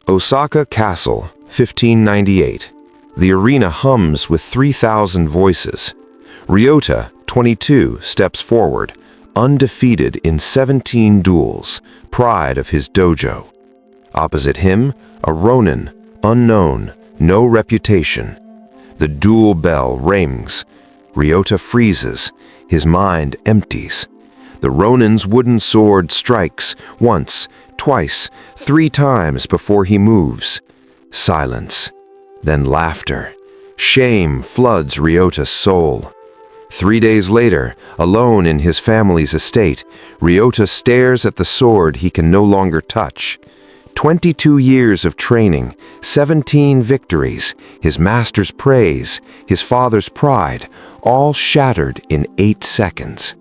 Osaka Castle, 1598. The arena hums with 3,000 voices. Ryota, 22, steps forward, undefeated in 17 duels, pride of his dojo. Opposite him, a ronin, unknown, no reputation. The duel bell rings. Ryota freezes, his mind empties. The ronin's wooden sword strikes once, twice, 3 times before he moves. Silence. Then laughter. Shame floods Ryota's soul. 3 days later, alone in his family's estate, Ryota stares at the sword he can no longer touch. 22 years of training, 17 victories, his master's praise, his father's pride, all shattered in 8 seconds.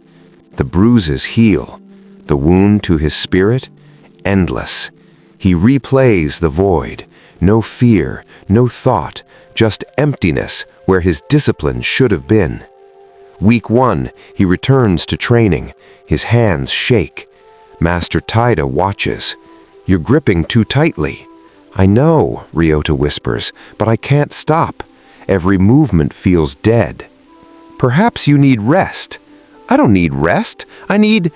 The bruises heal. The wound to his spirit, endless. He replays the void. No fear, no thought, just emptiness where his discipline should have been. Week 1, he returns to training. His hands shake. Master Taida watches. "You're gripping too tightly." "I know," Ryota whispers, "but I can't stop. Every movement feels dead." "Perhaps you need rest." "I don't need rest. I need—"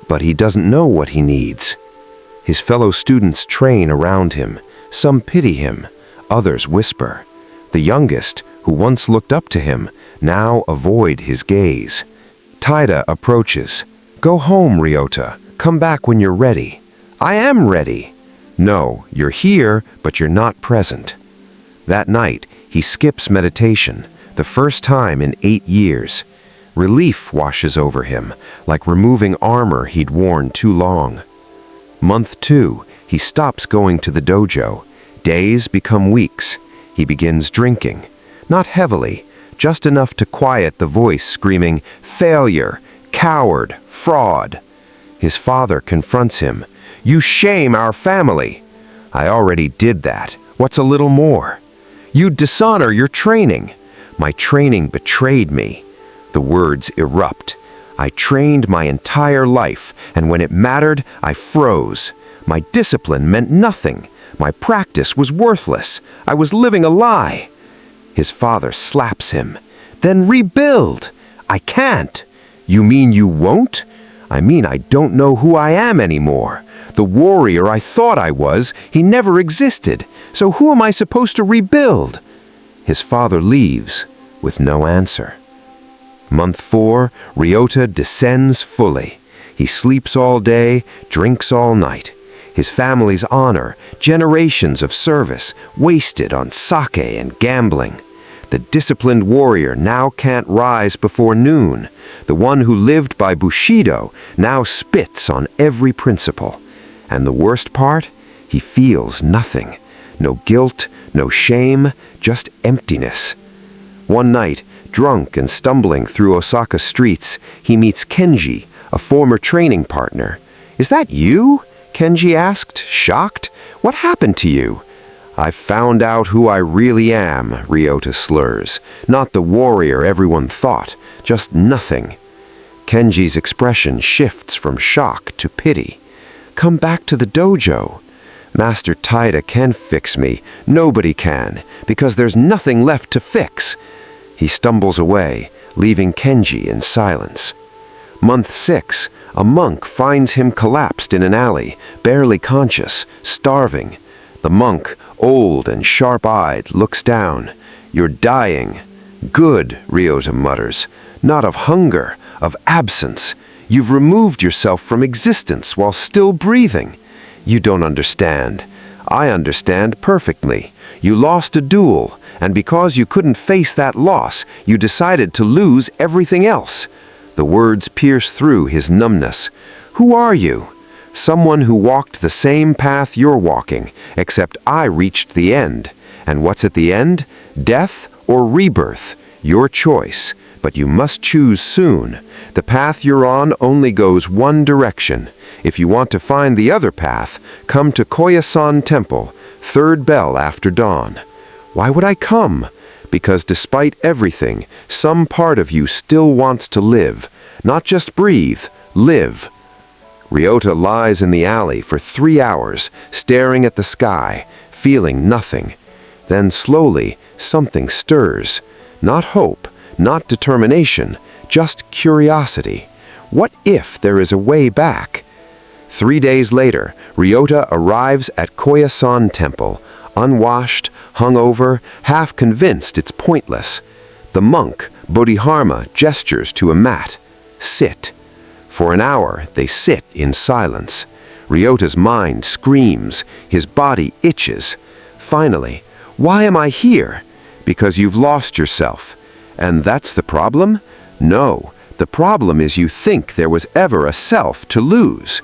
But he doesn't know what he needs. His fellow students train around him. Some pity him. Others whisper. The youngest, who once looked up to him, now avoid his gaze. Taida approaches. "Go home, Ryota. Come back when you're ready." "I am ready." "No, you're here, but you're not present." That night, he skips meditation, the first time in 8 years. Relief washes over him, like removing armor he'd worn too long. Month 2, he stops going to the dojo. Days become weeks. He begins drinking. Not heavily, just enough to quiet the voice screaming, "Failure! Coward! Fraud!" His father confronts him. "You shame our family." "I already did that. What's a little more?" "You dishonor your training." "My training betrayed me." The words erupt. "I trained my entire life, and when it mattered, I froze. My discipline meant nothing. My practice was worthless. I was living a lie." His father slaps him. "Then rebuild." "I can't." "You mean you won't?" "I mean I don't know who I am anymore. The warrior I thought I was, he never existed. So who am I supposed to rebuild?" His father leaves with no answer. Month 4, Ryota descends fully. He sleeps all day, drinks all night. His family's honor, generations of service, wasted on sake and gambling. The disciplined warrior now can't rise before noon. The one who lived by Bushido now spits on every principle. And the worst part? He feels nothing. No guilt, no shame, just emptiness. One night, drunk and stumbling through Osaka streets, he meets Kenji, a former training partner. "Is that you?" Kenji asked, shocked. "What happened to you?" "I've found out who I really am," Ryota slurs. "Not the warrior everyone thought, just nothing." Kenji's expression shifts from shock to pity. "Come back to the dojo." "Master Taida can fix me. Nobody can, because there's nothing left to fix." He stumbles away, leaving Kenji in silence. Month 6, a monk finds him collapsed in an alley, barely conscious, starving. The monk, old and sharp-eyed, looks down. "You're dying." "Good," Ryota mutters. "Not of hunger, of absence. You've removed yourself from existence while still breathing." "You don't understand." "I understand perfectly. You lost a duel, and because you couldn't face that loss, you decided to lose everything else." The words pierce through his numbness. "Who are you?" "Someone who walked the same path you're walking, except I reached the end. And what's at the end? Death or rebirth? Your choice. But you must choose soon. The path you're on only goes one direction. If you want to find the other path, come to Koyasan Temple, 3rd bell after dawn." "Why would I come?" "Because despite everything, some part of you still wants to live. Not just breathe, live." Ryota lies in the alley for 3 hours, staring at the sky, feeling nothing. Then slowly, something stirs. Not hope, not determination, just curiosity. What if there is a way back? 3 days later, Ryota arrives at Koyasan Temple, unwashed, hungover, half convinced it's pointless. The monk, Bodhidharma, gestures to a mat. Sit. For an hour, they sit in silence. Ryota's mind screams, his body itches. Finally, why am I here? Because you've lost yourself. And that's the problem? No, the problem is you think there was ever a self to lose.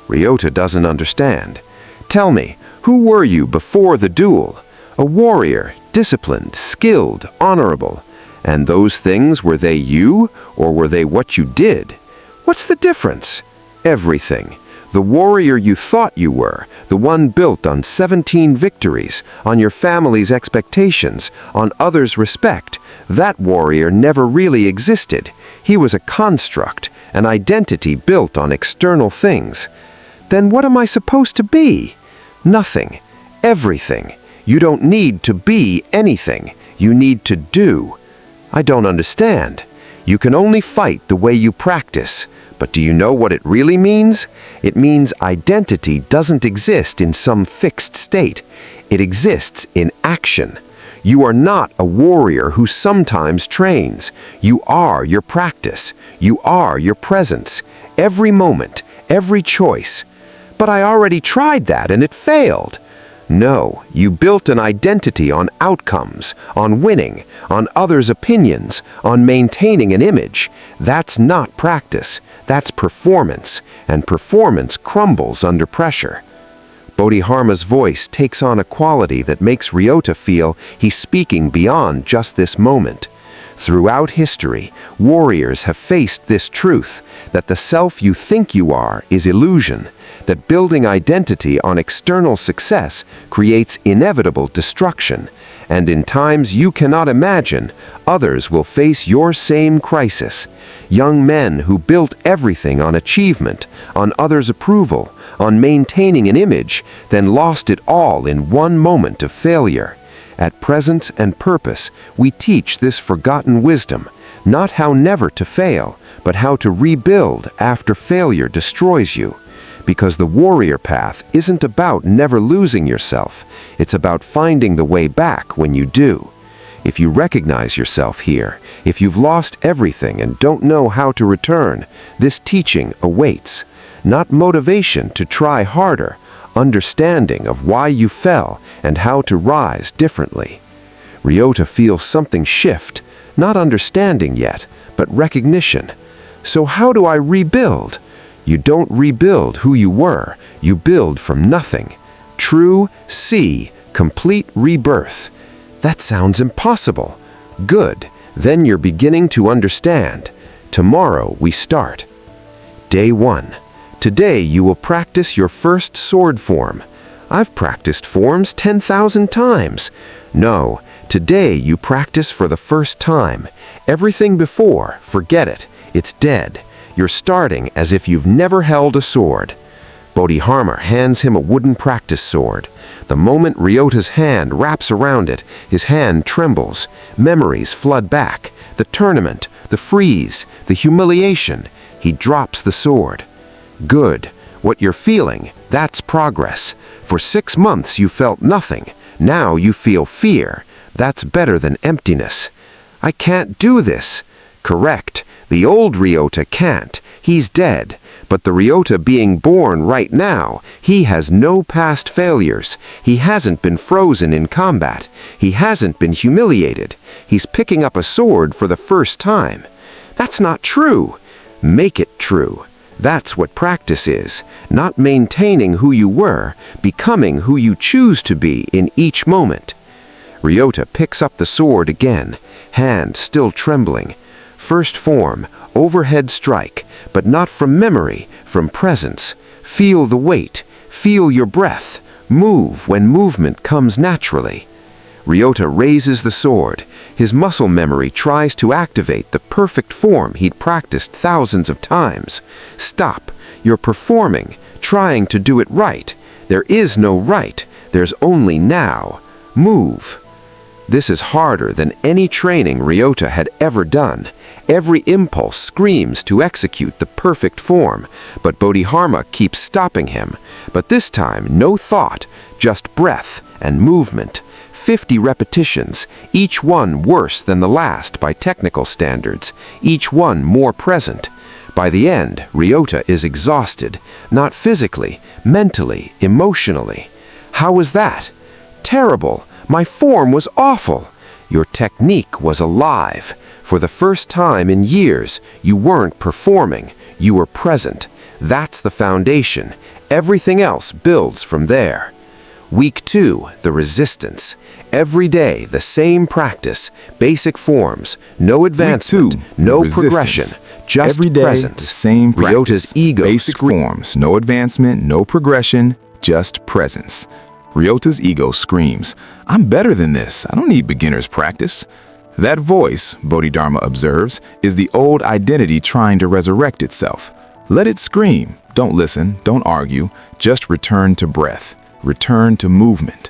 Ryota doesn't understand. Tell me, who were you before the duel? A warrior, disciplined, skilled, honorable. And those things, were they you, or were they what you did? What's the difference? Everything. The warrior you thought you were, the one built on 17 victories, on your family's expectations, on others' respect, that warrior never really existed. He was a construct, an identity built on external things. Then what am I supposed to be? Nothing. Everything. You don't need to be anything. You need to do. I don't understand. You can only fight the way you practice. But do you know what it really means? It means identity doesn't exist in some fixed state. It exists in action. You are not a warrior who sometimes trains. You are your practice. You are your presence. Every moment, every choice. But I already tried that and it failed. No, you built an identity on outcomes, on winning, on others' opinions, on maintaining an image. That's not practice. That's performance, and performance crumbles under pressure. Bodhidharma's voice takes on a quality that makes Ryota feel he's speaking beyond just this moment. Throughout history, warriors have faced this truth, that the self you think you are is illusion, that building identity on external success creates inevitable destruction, and in times you cannot imagine, others will face your same crisis. Young men who built everything on achievement, on others' approval, on maintaining an image, then lost it all in one moment of failure. At Presence and Purpose, we teach this forgotten wisdom, not how never to fail, but how to rebuild after failure destroys you. Because the warrior path isn't about never losing yourself, it's about finding the way back when you do. If you recognize yourself here, if you've lost everything and don't know how to return, this teaching awaits. Not motivation to try harder, understanding of why you fell and how to rise differently. Ryota feels something shift, not understanding yet, but recognition. So how do I rebuild? You don't rebuild who you were, you build from nothing. True, see, complete rebirth. That sounds impossible. Good, then you're beginning to understand. Tomorrow we start. Day 1. Today you will practice your first sword form. I've practiced forms 10,000 times. No, today you practice for the first time. Everything before, forget it. It's dead. You're starting as if you've never held a sword. Bodhidharma hands him a wooden practice sword. The moment Ryota's hand wraps around it, his hand trembles. Memories flood back. The tournament, the freeze, the humiliation. He drops the sword. Good. What you're feeling, that's progress. For 6 months you felt nothing. Now you feel fear. That's better than emptiness. I can't do this. Correct. The old Ryota can't. He's dead. But the Ryota being born right now, he has no past failures. He hasn't been frozen in combat. He hasn't been humiliated. He's picking up a sword for the first time. That's not true. Make it true. That's what practice is. Not maintaining who you were, becoming who you choose to be in each moment. Ryota picks up the sword again, hand still trembling. First form, overhead strike, but not from memory, from presence. Feel the weight, feel your breath, move when movement comes naturally. Ryota raises the sword. His muscle memory tries to activate the perfect form he'd practiced thousands of times. Stop. You're performing, trying to do it right. There is no right. There's only now. Move. This is harder than any training Ryota had ever done. Every impulse screams to execute the perfect form, but Bodhidharma keeps stopping him. But this time, no thought, just breath and movement. 50 repetitions, each one worse than the last by technical standards, each one more present. By the end, Ryota is exhausted, not physically, mentally, emotionally. How was that? Terrible. My form was awful. Your technique was alive. For the first time in years, you weren't performing, you were present. That's the foundation. Everything else builds from there. Week 2, the resistance. Every day, the same practice, basic forms, no advancement, no progression, just every day, presence. The same practice, Ryota's ego basic forms, no advancement, no progression, just presence. Ryota's ego screams, "I'm better than this. I don't need beginner's practice." That voice, Bodhidharma observes, is the old identity trying to resurrect itself. Let it scream. Don't listen, don't argue, just return to breath, return to movement.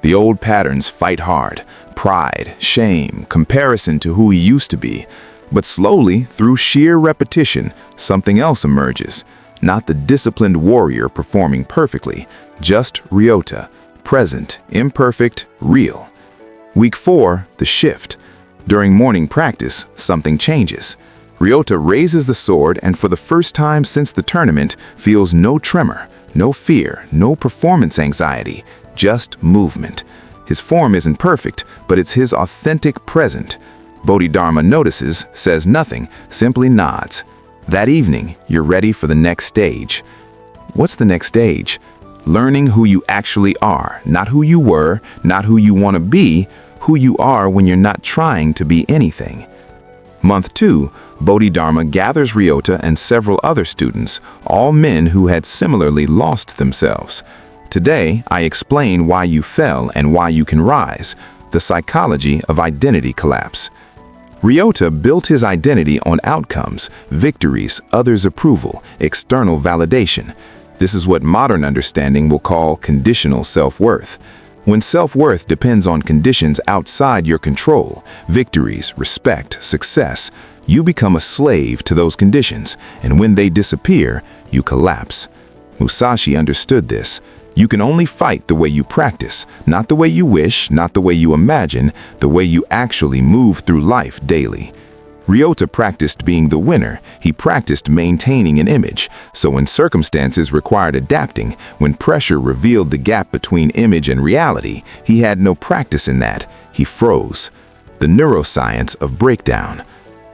The old patterns fight hard, pride, shame, comparison to who he used to be. But slowly, through sheer repetition, something else emerges. Not the disciplined warrior performing perfectly, just Ryota, present, imperfect, real. Week 4, the shift. During morning practice, something changes. Ryota raises the sword and for the first time since the tournament feels no tremor, no fear, no performance anxiety, just movement. His form isn't perfect, but it's his authentic present. Bodhidharma notices, says nothing, simply nods. That evening, you're ready for the next stage. What's the next stage? Learning who you actually are, not who you were, not who you want to be, who you are when you're not trying to be anything. Month 2, Bodhidharma gathers Ryota and several other students, all men who had similarly lost themselves. Today, I explain why you fell and why you can rise, the psychology of identity collapse. Ryota built his identity on outcomes, victories, others' approval, external validation. This is what modern understanding will call conditional self-worth. When self-worth depends on conditions outside your control, victories, respect, success, you become a slave to those conditions, and when they disappear, you collapse. Musashi understood this. You can only fight the way you practice, not the way you wish, not the way you imagine, the way you actually move through life daily. Ryota practiced being the winner. He practiced maintaining an image. So when circumstances required adapting, when pressure revealed the gap between image and reality, he had no practice in that. He froze. The neuroscience of breakdown.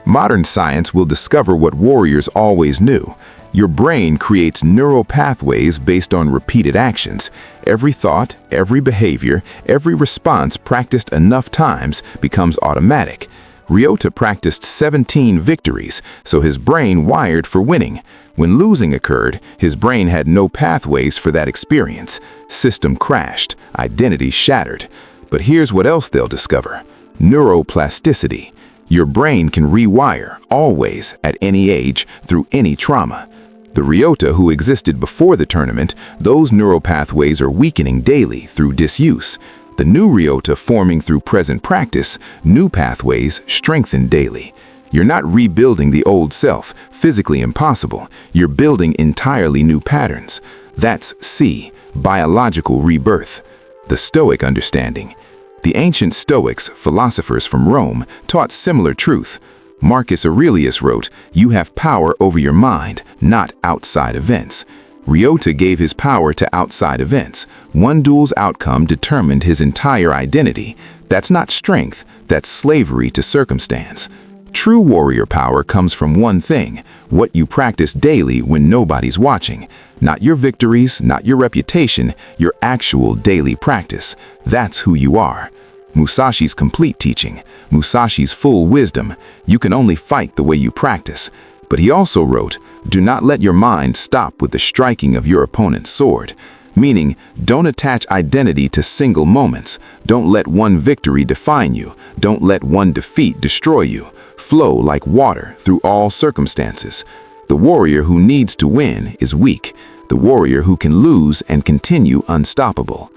Modern science will discover what warriors always knew. Your brain creates neural pathways based on repeated actions. Every thought, every behavior, every response practiced enough times becomes automatic. Ryota practiced 17 victories, so his brain wired for winning. When losing occurred, his brain had no pathways for that experience. System crashed, identity shattered. But here's what else they'll discover. Neuroplasticity. Your brain can rewire, always, at any age, through any trauma. The Ryota who existed before the tournament, those neural pathways are weakening daily through disuse. The new Ryota forming through present practice, new pathways strengthen daily. You're not rebuilding the old self, physically impossible. You're building entirely new patterns. That's C, biological rebirth. The Stoic understanding. The ancient Stoics, philosophers from Rome, taught similar truth. Marcus Aurelius wrote, "You have power over your mind, not outside events." Ryota gave his power to outside events. One duel's outcome determined his entire identity. That's not strength, that's slavery to circumstance. True warrior power comes from one thing, what you practice daily when nobody's watching. Not your victories, not your reputation, your actual daily practice. That's who you are. Musashi's complete teaching, Musashi's full wisdom. You can only fight the way you practice. But he also wrote, do not let your mind stop with the striking of your opponent's sword. Meaning, don't attach identity to single moments. Don't let one victory define you. Don't let one defeat destroy you. Flow like water through all circumstances. The warrior who needs to win is weak. The warrior who can lose and continue unstoppable.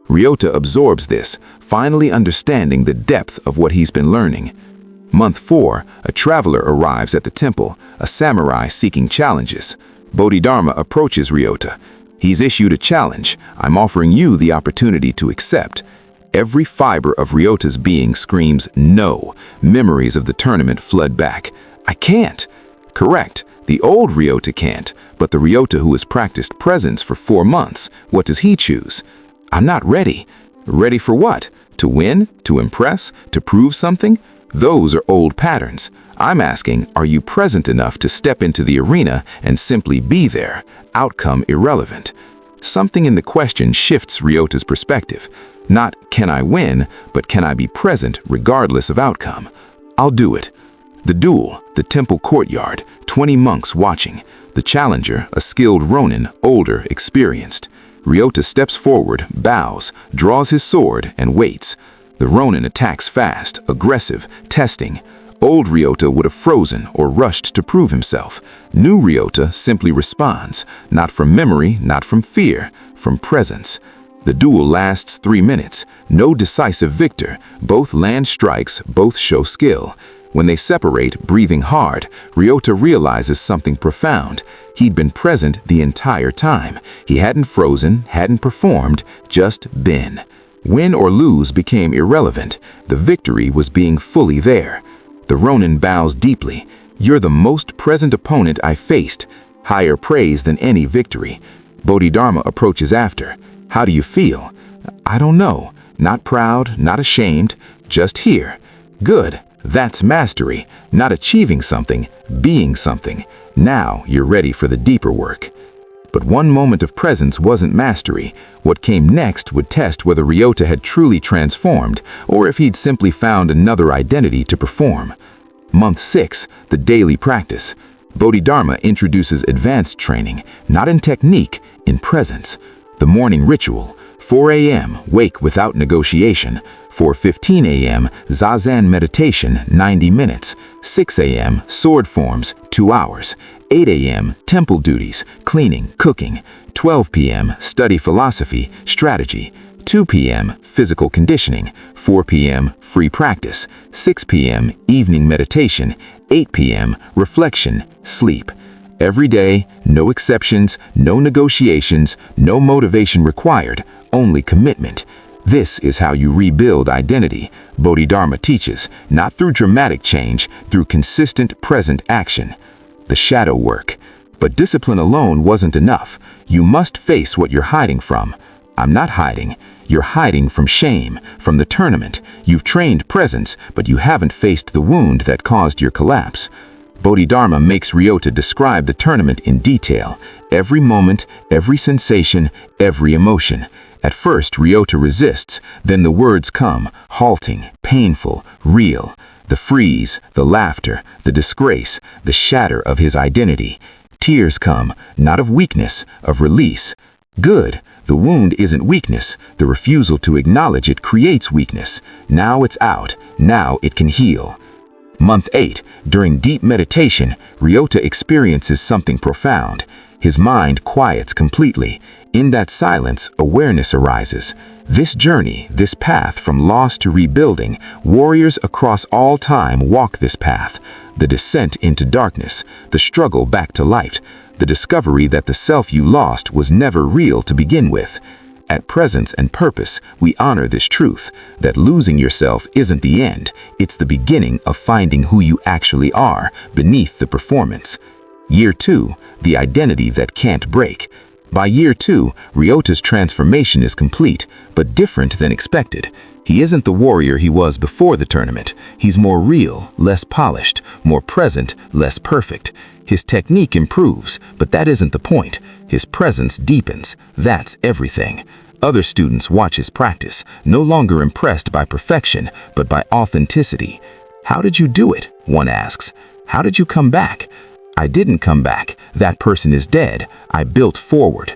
Ryota absorbs this, finally understanding the depth of what he's been learning. Month 4, a traveler arrives at the temple, a samurai seeking challenges. Bodhidharma approaches Ryota. He's issued a challenge. I'm offering you the opportunity to accept. Every fiber of Ryota's being screams no. Memories of the tournament flood back. I can't. Correct. The old Ryota can't, but the Ryota who has practiced presence for 4 months, what does he choose? I'm not ready. Ready for what? To win? To impress? To prove something? Those are old patterns. I'm asking, are you present enough to step into the arena and simply be there? Outcome irrelevant. Something in the question shifts Ryota's perspective. Not can I win, but can I be present regardless of outcome? I'll do it. The duel, the temple courtyard, 20 monks watching. The challenger, a skilled ronin, older, experienced. Ryota steps forward, bows, draws his sword, and waits. The ronin attacks fast, aggressive, testing. Old Ryota would have frozen or rushed to prove himself. New Ryota simply responds, not from memory, not from fear, from presence. The duel lasts 3 minutes. No decisive victor. Both land strikes, both show skill. When they separate, breathing hard, Ryota realizes something profound. He'd been present the entire time. He hadn't frozen, hadn't performed, just been. Win or lose became irrelevant. The victory was being fully there. The ronin bows deeply. You're the most present opponent I faced. Higher praise than any victory. Bodhidharma approaches after. How do you feel? I don't know. Not proud, not ashamed, just here. Good. That's mastery, not achieving something, being something. Now you're ready for the deeper work. But one moment of presence wasn't mastery. What came next would test whether Ryota had truly transformed, or if he'd simply found another identity to perform. Month 6, the daily practice. Bodhidharma introduces advanced training, not in technique, in presence. The morning ritual, 4 a.m., wake without negotiation. 4:15 a.m., Zazen meditation, 90 minutes. 6 a.m., sword forms, 2 hours. 8 a.m., temple duties, cleaning, cooking. 12 p.m., study philosophy, strategy. 2 p.m., physical conditioning. 4 p.m., free practice. 6 p.m., evening meditation. 8 p.m., reflection, sleep. Every day, no exceptions, no negotiations, no motivation required, only commitment. This is how you rebuild identity, Bodhidharma teaches, not through dramatic change, through consistent present action. The shadow work. But discipline alone wasn't enough. You must face what you're hiding from. I'm not hiding. You're hiding from shame, from the tournament. You've trained presence, but you haven't faced the wound that caused your collapse. Bodhidharma makes Ryota describe the tournament in detail. Every moment, every sensation, every emotion. At first, Ryota resists, then the words come, halting, painful, real. The freeze, the laughter, the disgrace, the shatter of his identity. Tears come, not of weakness, of release. Good. The wound isn't weakness. The refusal to acknowledge it creates weakness. Now it's out. Now it can heal. Month 8, during deep meditation, Ryota experiences something profound. His mind quiets completely. In that silence, awareness arises. This journey, this path from loss to rebuilding, warriors across all time walk this path. The descent into darkness, the struggle back to light, the discovery that the self you lost was never real to begin with. At Presence and Purpose, we honor this truth, that losing yourself isn't the end, it's the beginning of finding who you actually are beneath the performance. Year 2, the identity that can't break. By year 2, Ryota's transformation is complete, but different than expected. He isn't the warrior he was before the tournament. He's more real, less polished, more present, less perfect. His technique improves, but that isn't the point. His presence deepens. That's everything. Other students watch his practice, no longer impressed by perfection, but by authenticity. How did you do it? One asks. How did you come back? I didn't come back. That person is dead. I built forward.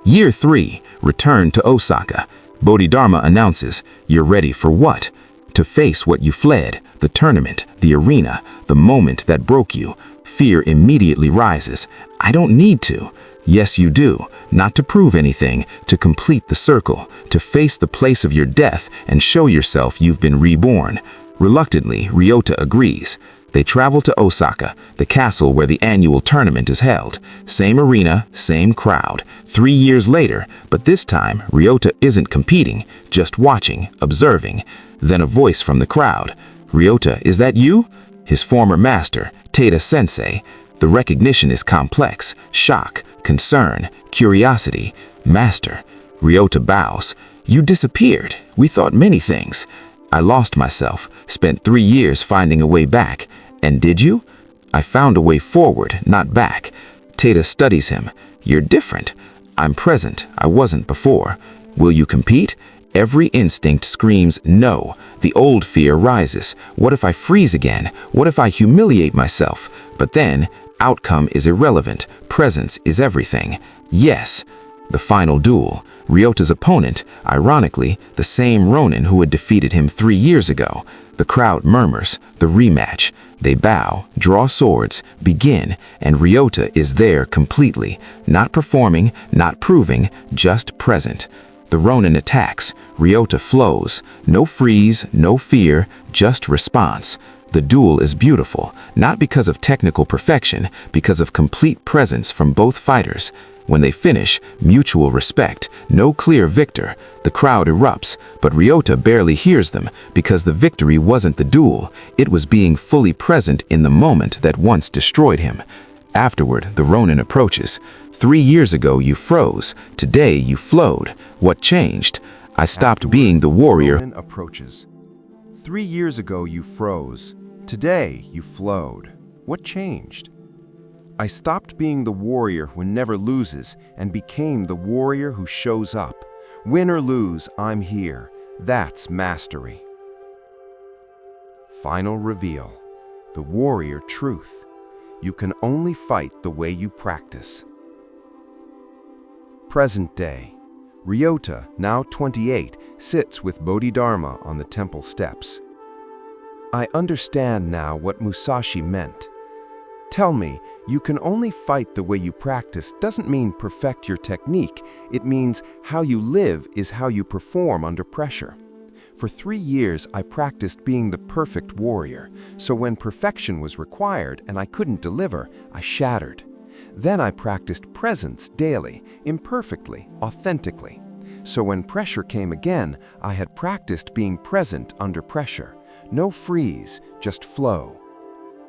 Year 3, return to Osaka. Bodhidharma announces, you're ready for what? To face what you fled, the tournament, the arena, the moment that broke you. Fear immediately rises. I don't need to. Yes, you do. Not to prove anything, to complete the circle, to face the place of your death and show yourself you've been reborn. Reluctantly, Ryota agrees. They travel to Osaka, the castle where the annual tournament is held. Same arena, same crowd. 3 years later, but this time, Ryota isn't competing, just watching, observing. Then a voice from the crowd. Ryota, is that you? His former master, Tada-sensei. The recognition is complex. Shock, concern, curiosity. Master. Ryota bows. You disappeared. We thought many things. I lost myself, spent 3 years finding a way back. And did you? I found a way forward, not back. Tada studies him. You're different. I'm present. I wasn't before. Will you compete? Every instinct screams no. The old fear rises. What if I freeze again? What if I humiliate myself? But then, outcome is irrelevant. Presence is everything. Yes. The final duel. Ryota's opponent, ironically, the same Ronin who had defeated him 3 years ago. The crowd murmurs. The rematch. They bow, draw swords, begin, and Ryota is there completely. Not performing, not proving, just present. The Ronin attacks. Ryota flows. No freeze, no fear, just response. The duel is beautiful, not because of technical perfection, because of complete presence from both fighters. When they finish, mutual respect, no clear victor. The crowd erupts, but Ryota barely hears them because the victory wasn't the duel. It was being fully present in the moment that once destroyed him. Afterward, the Ronin approaches. 3 years ago you froze. Today you flowed. What changed? I stopped being the warrior. Ronin approaches. 3 years ago you froze. Today you flowed. What changed? I stopped being the warrior who never loses and became the warrior who shows up. Win or lose, I'm here. That's mastery. Final reveal. The warrior truth. You can only fight the way you practice. Present day. Ryota, now 28, sits with Bodhidharma on the temple steps. I understand now what Musashi meant. Tell me, you can only fight the way you practice doesn't mean perfect your technique. It means how you live is how you perform under pressure. For 3 years, I practiced being the perfect warrior, so when perfection was required and I couldn't deliver, I shattered. Then I practiced presence daily, imperfectly, authentically. So when pressure came again, I had practiced being present under pressure. No freeze, just flow.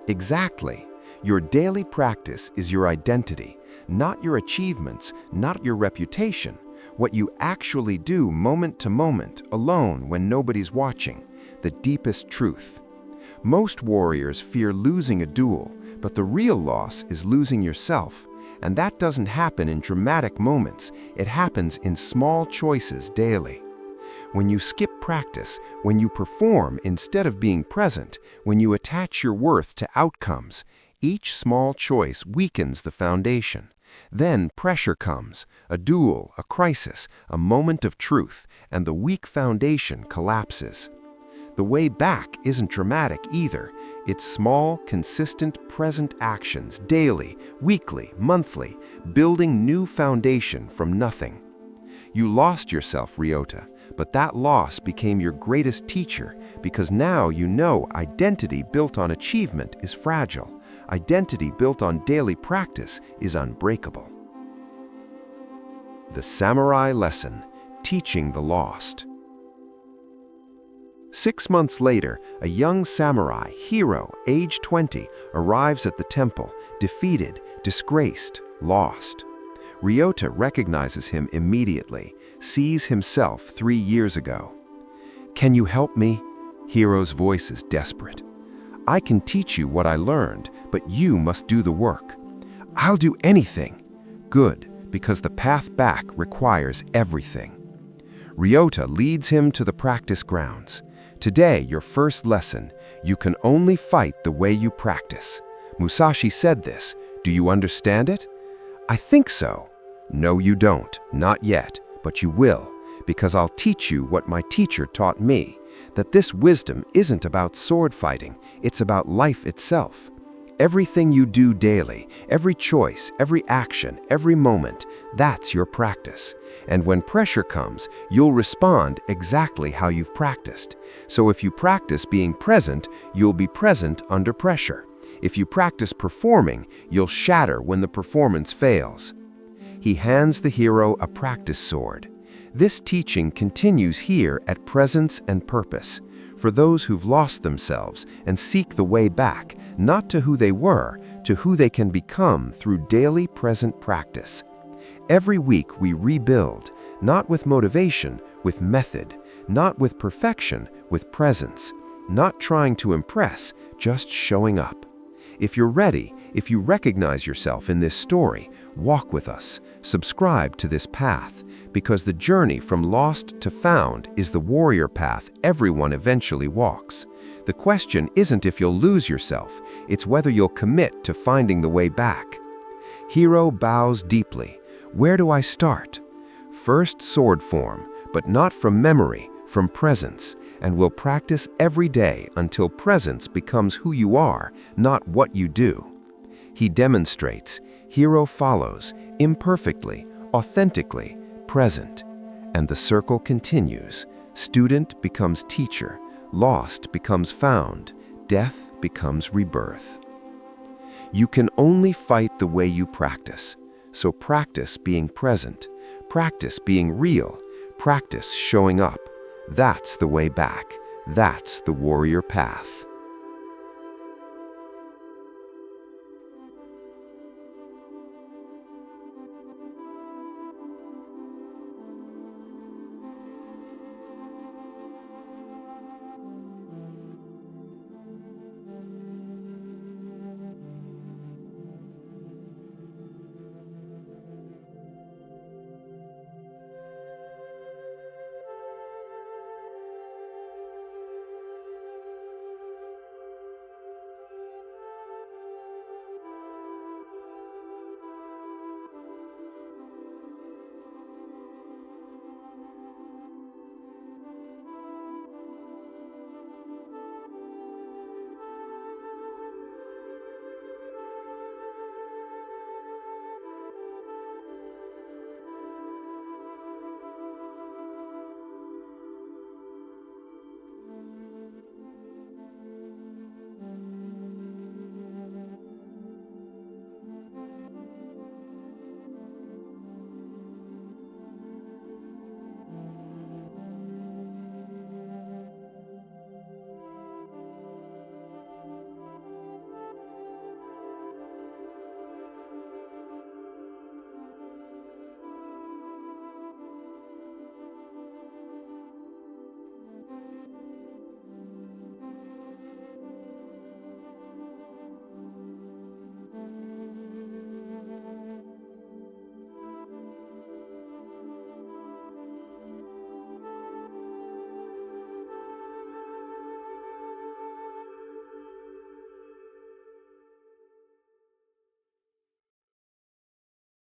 Exactly. Your daily practice is your identity, not your achievements, not your reputation. What you actually do moment to moment, alone when nobody's watching, the deepest truth. Most warriors fear losing a duel, but the real loss is losing yourself. And that doesn't happen in dramatic moments, it happens in small choices daily. When you skip practice, when you perform instead of being present, when you attach your worth to outcomes, each small choice weakens the foundation. Then pressure comes, a duel, a crisis, a moment of truth, and the weak foundation collapses. The way back isn't dramatic either. It's small, consistent, present actions, daily, weekly, monthly, building new foundation from nothing. You lost yourself, Ryota, but that loss became your greatest teacher because now you know identity built on achievement is fragile. Identity built on daily practice is unbreakable. The Samurai Lesson, Teaching the Lost. 6 months later, a young samurai, hero, age 20, arrives at the temple, defeated, disgraced, lost. Ryota recognizes him immediately, sees himself 3 years ago. Can you help me? Hero's voice is desperate. I can teach you what I learned, but you must do the work. I'll do anything. Good, because the path back requires everything. Ryota leads him to the practice grounds. Today, your first lesson, you can only fight the way you practice. Musashi said this. Do you understand it? I think so. No, you don't. Not yet, but you will, because I'll teach you what my teacher taught me, that this wisdom isn't about sword fighting, it's about life itself. Everything you do daily, every choice, every action, every moment, that's your practice. And when pressure comes, you'll respond exactly how you've practiced. So if you practice being present, you'll be present under pressure. If you practice performing, you'll shatter when the performance fails. He hands the hero a practice sword. This teaching continues here at Presence and Purpose, for those who've lost themselves and seek the way back, not to who they were, to who they can become through daily present practice. Every week we rebuild, not with motivation, with method, not with perfection, with presence, not trying to impress, just showing up. If you're ready, if you recognize yourself in this story, walk with us, subscribe to this path, because the journey from lost to found is the warrior path everyone eventually walks. The question isn't if you'll lose yourself, it's whether you'll commit to finding the way back. Hero bows deeply. Where do I start? First sword form, but not from memory, from presence, and will practice every day until presence becomes who you are, not what you do. He demonstrates, hero follows, imperfectly, authentically, present. And the circle continues. Student becomes teacher, lost becomes found, death becomes rebirth. You can only fight the way you practice. So practice being present, practice being real, practice showing up. That's the way back. That's the warrior path.